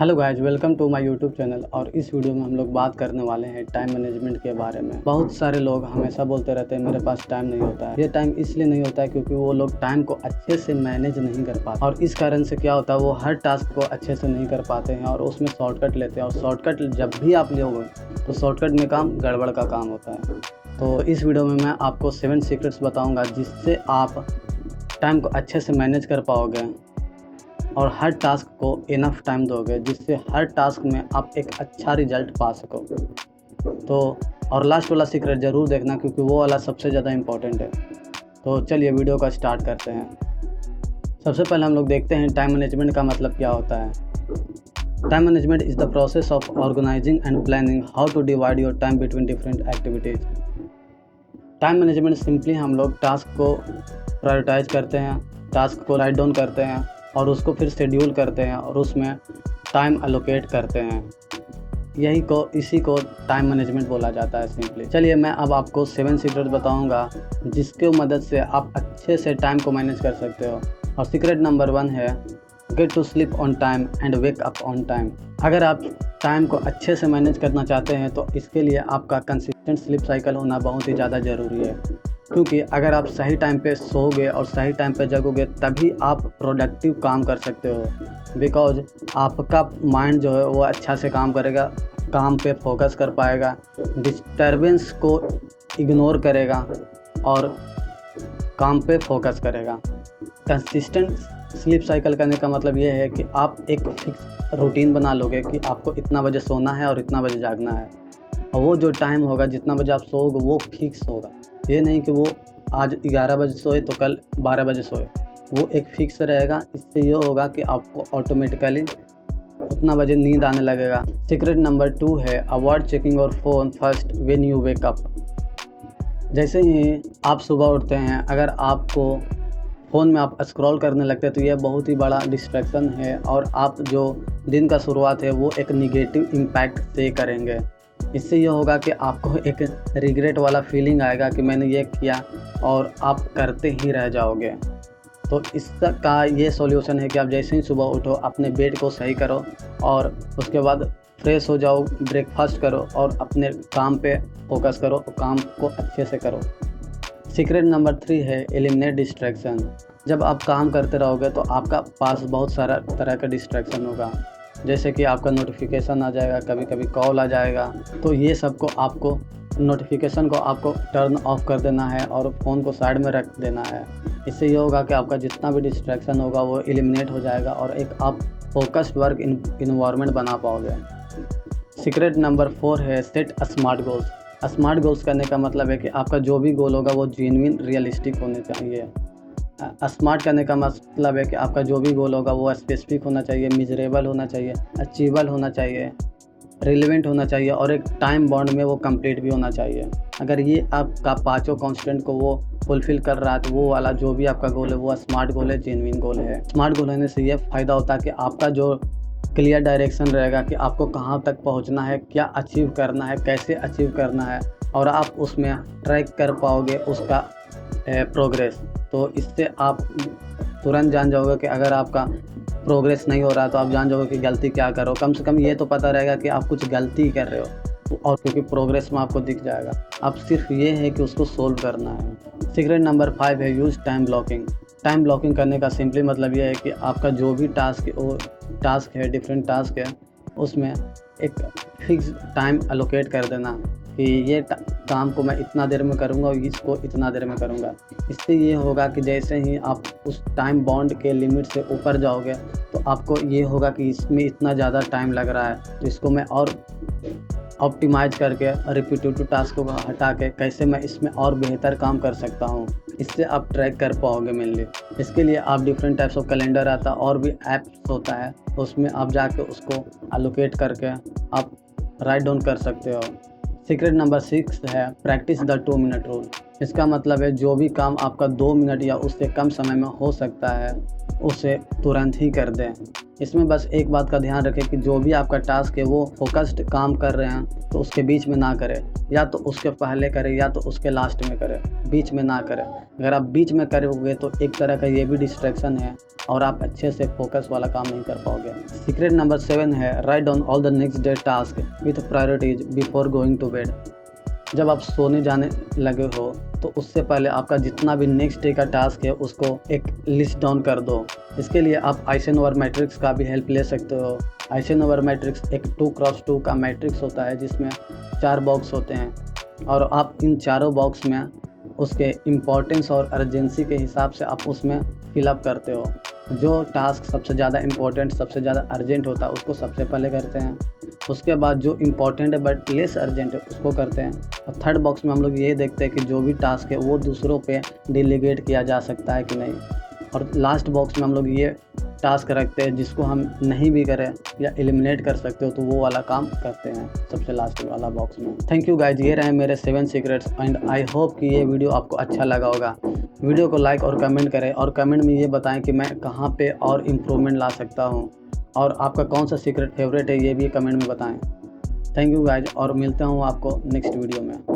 Hello guys, welcome to my YouTube channel. और इस video में हम लोग बात करने वाले हैं टाइम मैनेजमेंट के बारे में। बहुत सारे लोग हमेशा बोलते रहते हैं मेरे पास टाइम नहीं होता है। ये टाइम इसलिए नहीं होता है क्योंकि वो लोग टाइम को अच्छे से मैनेज नहीं कर पाते, और इस कारण से क्या होता है, वो हर टास्क को अच्छे से नहीं कर पाते हैं और उसमें शॉर्टकट लेते हैं। और शॉर्टकट जब भी आप लोगे तो शॉर्टकट में काम गड़बड़ का काम होता है। तो इस वीडियो में मैं आपको 7 सीक्रेट्स बताऊँगा जिससे आप टाइम को अच्छे से मैनेज कर पाओगे और हर टास्क को इनफ टाइम दोगे, जिससे हर टास्क में आप एक अच्छा रिजल्ट पा सको। तो और लास्ट वाला सीक्रेट ज़रूर देखना क्योंकि वो वाला सबसे ज़्यादा इम्पोर्टेंट है। तो चलिए वीडियो का स्टार्ट करते हैं। सबसे पहले हम लोग देखते हैं टाइम मैनेजमेंट का मतलब क्या होता है। Time management is the process of organising and planning how to divide your time between different activities. Time management simply हम लोग टास्क को प्रायोरिटाइज करते हैं, टास्क को राइट डाउन करते हैं और उसको फिर शेड्यूल करते हैं और उसमें टाइम एलोकेट करते हैं। इसी को टाइम मैनेजमेंट बोला जाता है सिंपली। चलिए मैं अब आपको 7 सीक्रेट बताऊंगा जिसके मदद से आप अच्छे से टाइम को मैनेज कर सकते हो। और सीक्रेट नंबर 1 है get to sleep on time and wake up on time. अगर आप टाइम को अच्छे से मैनेज करना चाहते हैं तो इसके लिए आपका कंसिस्टेंट स्लीप साइकिल होना बहुत ही ज़्यादा ज़रूरी है, क्योंकि अगर आप सही टाइम पे सोओगे और सही टाइम पे जगोगे तभी आप प्रोडक्टिव काम कर सकते हो। बिकॉज आपका माइंड जो है वो अच्छा से काम करेगा, काम पे फोकस कर पाएगा, डिस्टर्बेंस को इग्नोर करेगा और काम पे फोकस करेगा। कंसिस्टेंट स्लीप साइकिल करने का मतलब ये है कि आप एक फिक्स रूटीन बना लोगे कि आपको इतना बजे सोना है और इतना बजे जागना है, और वो जो टाइम होगा जितना बजे आप सोओगे वो फिक्स होगा। ये नहीं कि वो आज 11 बजे सोए तो कल 12 बजे सोए, वो एक फिक्स रहेगा। इससे ये होगा कि आपको ऑटोमेटिकली उतना बजे नींद आने लगेगा। सीक्रेट नंबर 2 है avoid checking your phone first when you wake up. जैसे ही आप सुबह उठते हैं, अगर आपको फ़ोन में आप स्क्रॉल करने लगते हैं तो यह बहुत ही बड़ा डिस्ट्रैक्शन है और आप जो दिन का शुरुआत है वो एक निगेटिव इम्पैक्ट से करेंगे। इससे ये होगा कि आपको एक रिग्रेट वाला फीलिंग आएगा कि मैंने ये किया और आप करते ही रह जाओगे। तो इसका ये सॉल्यूशन है कि आप जैसे ही सुबह उठो अपने बेड को सही करो और उसके बाद फ्रेश हो जाओ, ब्रेकफास्ट करो और अपने काम पे फोकस करो और काम को अच्छे से करो। सीक्रेट नंबर 3 है एलिमिनेट डिस्ट्रैक्शन। जब आप काम करते रहोगे तो आपका पास बहुत सारा तरह का डिस्ट्रैक्शन होगा, जैसे कि आपका नोटिफिकेशन आ जाएगा, कभी कभी कॉल आ जाएगा। तो ये सबको आपको नोटिफिकेशन को आपको टर्न ऑफ कर देना है और फ़ोन को साइड में रख देना है। इससे ये होगा कि आपका जितना भी डिस्ट्रैक्शन होगा वो एलिमिनेट हो जाएगा और एक आप फोकस्ड वर्क इन्वायरमेंट बना पाओगे। सीक्रेट नंबर 4 है set smart goals. Smart goals करने का मतलब है कि आपका जो भी गोल होगा वो जेन्युइन रियलिस्टिक होने चाहिए। स्मार्ट करने का मतलब है कि आपका जो भी गोल होगा वो स्पेसिफिक होना चाहिए, मेजरेबल होना चाहिए, अचीवेबल होना चाहिए, रिलेवेंट होना चाहिए और एक टाइम बाउंड में वो कंप्लीट भी होना चाहिए। अगर ये आपका पांचों कॉन्स्टेंट को वो फुलफिल कर रहा है तो वो वाला जो भी आपका गोल है वो स्मार्ट गोल है, जेन्युइन गोल है। स्मार्ट गोल होने से ये फ़ायदा होता है कि आपका जो क्लियर डायरेक्शन रहेगा कि आपको कहाँ तक पहुँचना है, क्या अचीव करना है, कैसे अचीव करना है, और आप उसमें ट्रैक कर पाओगे उसका प्रोग्रेस। तो इससे आप तुरंत जान जाओगे कि अगर आपका प्रोग्रेस नहीं हो रहा तो आप जान जाओगे कि गलती क्या करो। कम से कम ये तो पता रहेगा कि आप कुछ गलती कर रहे हो, और क्योंकि प्रोग्रेस में आपको दिख जाएगा। अब सिर्फ ये है कि उसको सोल्व करना है। सीक्रेट नंबर 5 है use time blocking. Time blocking करने का सिंपली मतलब ये है कि आपका जो भी टास्क है, डिफरेंट टास्क है, उसमें एक फिक्स टाइम एलोकेट कर देना कि ये काम को मैं इतना देर में करूँगा और इसको इतना देर में करूँगा। इससे ये होगा कि जैसे ही आप उस टाइम बाउंड के लिमिट से ऊपर जाओगे तो आपको ये होगा कि इसमें इतना ज़्यादा टाइम लग रहा है तो इसको मैं और ऑप्टिमाइज करके रिपीटेटिव टास्क को हटा के कैसे मैं इसमें और बेहतर काम कर सकता हूँ। इससे आप ट्रैक कर पाओगे मेनली। इसके लिए आप डिफरेंट टाइप्स ऑफ कैलेंडर आता है और भी ऐप्स होता है, उसमें आप जाके उसको एलोकेट करके आप राइट डाउन कर सकते हो। सीक्रेट नंबर 6 है प्रैक्टिस द 2 मिनट रूल। इसका मतलब है जो भी काम आपका 2 मिनट या उससे कम समय में हो सकता है उसे तुरंत ही कर दें। इसमें बस एक बात का ध्यान रखें कि जो भी आपका टास्क है वो फोकस्ड काम कर रहे हैं तो उसके बीच में ना करें, या तो उसके पहले करें या तो उसके लास्ट में करें, बीच में ना करें। अगर आप बीच में करोगे तो एक तरह का ये भी डिस्ट्रैक्शन है और आप अच्छे से फोकस वाला काम नहीं कर पाओगे। सीक्रेट नंबर 7 है write down all the next day task with priorities before going to bed. जब आप सोने जाने लगे हो तो उससे पहले आपका जितना भी नेक्स्ट डे का टास्क है उसको एक लिस्ट डाउन कर दो। इसके लिए आप आइजनहोवर मैट्रिक्स का भी हेल्प ले सकते हो। आइजनहोवर मैट्रिक्स एक 2x2 का मैट्रिक्स होता है जिसमें 4 बॉक्स होते हैं और आप इन चारों बॉक्स में उसके इम्पोर्टेंस और अर्जेंसी के हिसाब से आप उसमें फिलअप करते हो। जो टास्क सबसे ज़्यादा इम्पोर्टेंट, सबसे ज़्यादा अर्जेंट होता है उसको सबसे पहले करते हैं। उसके बाद जो इम्पोर्टेंट है बट लेस अर्जेंट है उसको करते हैं। और थर्ड बॉक्स में हम लोग ये देखते हैं कि जो भी टास्क है वो दूसरों पे डिलीगेट किया जा सकता है कि नहीं। और लास्ट बॉक्स में हम लोग ये टास्क रखते हैं जिसको हम नहीं भी करें या एलिमिनेट कर सकते हो तो वो वाला काम करते हैं सबसे लास्ट वाला बॉक्स में। थैंक यू गाइज, ये रहे मेरे 7 सीक्रेट्स एंड आई होप कि ये वीडियो आपको अच्छा लगा होगा। वीडियो को लाइक और कमेंट करें और कमेंट में ये बताएं कि मैं कहाँ पे और इम्प्रूवमेंट ला सकता हूँ और आपका कौन सा सीक्रेट फेवरेट है ये भी कमेंट में बताएं। थैंक यू गाइज और मिलता हूँ आपको नेक्स्ट वीडियो में।